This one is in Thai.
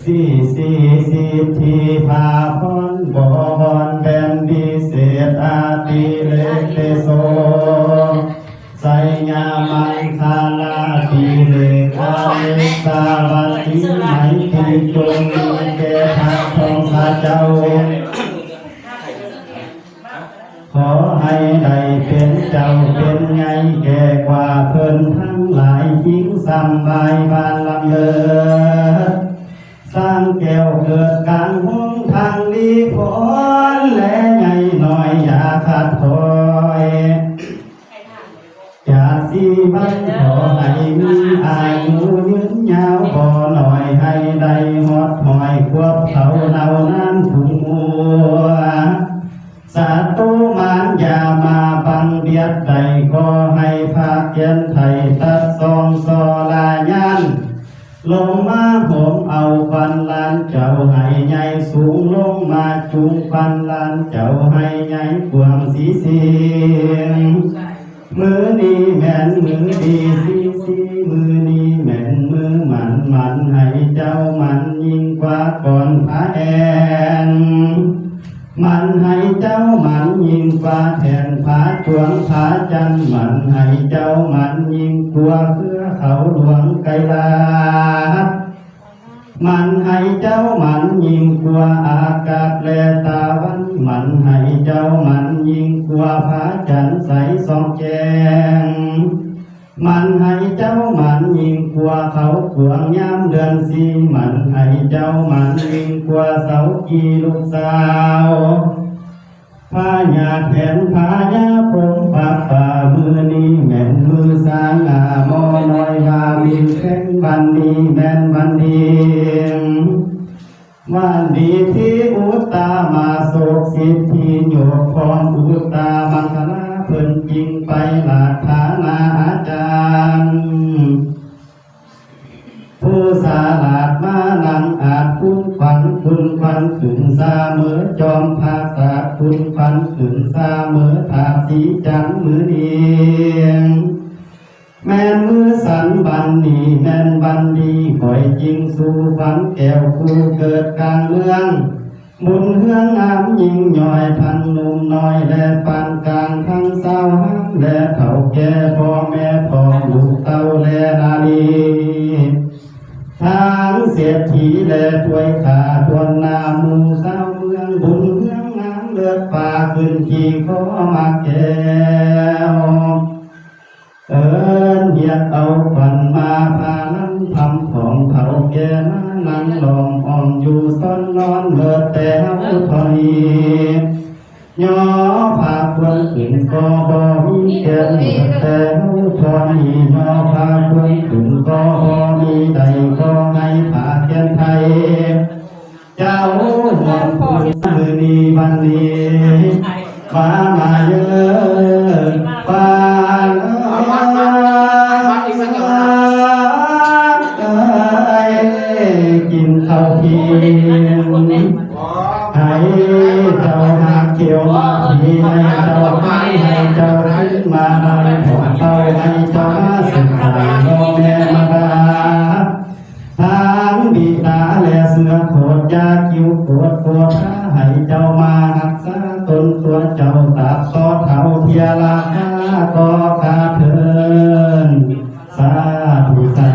สีสิทธิภาพนบวรแบนดิเศษอาติเลเตโสไสยามังคาลาติเลกาเลสาวัติไหมทิจงมีแก่ทางของข้าเจ้าขอให้ได้เป็นเจ้าเป็นไงแก่กว่าเพิ่นทั้งหลายยิ่งสำบายบานลำเลิศสร้างแก้วเกิดกลางห้องทางดีพรและไงหน่อยอย่าขาดถอยอย่าสีบันขอให้มีอายุยืนยาวพอหน่อยให้ได้หอดหอยควบเขาเนานั้นถุงมัวสัตว์มารอย่ามาบังเบียดใดก็ให้ภาคเย็นไทยตัดซองซอลายันลงมาผมเอาฟันลานเจ้าให้ใหญ่สูงลงมาจุงฟันลานเจ้าให้ใหญ่กวางสีเสียงมือนี้แม่นมือดีสีมือนี้แม่นมือมันให้เจ้ามันยิ่งกว่าก่อนพระแอนมันให้เจ้ามันยิ่งกว่าแทนผาจวงผาจันมันให้เจ้ามันยิ่งกว่าเพื่อเขาหลวงไกลามันให้เจ้ามันยิ่งกว่าอากาศและตะวันมันให้เจ้ามันยิ่งกว่าผาจันใสสองแจงมันให้เจ้ามันยิ่งกว่าเขาขวงยามเดือนสี่มันให้เจ้ามันยิ่งกว่าเสากีลูกสาวพาญาแผนพาญาพงปากป่ามือนี้แม่นมือสางงามอน้อยพาบินแข่งบันนี้แม่นบันดีวันดีที่อุตตามาโศกสิทธิโยกพรอุตตามังคลาเพิ่นจริงไปหลาฐานาอาจารย์ผู้สาลาดมานังอาจคุณควันขึ้นสาเมือจอมภาษาคุณควันขึ้นสาเมือถาสีจันมือเดียงแม่นมือสันบันนีแม่นบันดีคอยจริงสู่ฝันแก้วคู่เกิดกลางเมืองบุญเฮืองงามยิ่งย่อยทันหนุ่มน้อยและปานกลางทั้งสาวห้างและเฒ่าแก่พ่อแม่พ่อลูกเต้าและนาลีทางเศรษฐีและถวยขาทวนนามูสาวเมืองบุญเฮืองงามเลือดป่าขึ้นขี่ขอมาแก้วเอิญเหยียดเอาฝันมาพาลันทำของเฒ่าแก่มานั่งลองอ่อนอยู่ซ่อนนอนเลิดแต่เฮาทอนีย่อผาควรขึ้นก็บ่มีแก่นแต่เฮาทอนีย่อผาควรขึ้นก็บ่มีใดก็ให้ผาแก่นไทยเจ้าหัวผู้มือนี้บันนี้มาเยอะฟ้ากินข้าวเพียงให้เจ้าหักเขียวมาพีให้เจ้าให้เจ้าขึ้นมาในหัวเต้าให้เจ้ามาศึกษาพ่อแม่มาดาทางบิดาและเสือโคดยาคิ้วปวดให้เจ้ามาหักษาตนตัวเจ้าตัดต่อเท่าเทียราคาก็ขาดเถินสาธุสา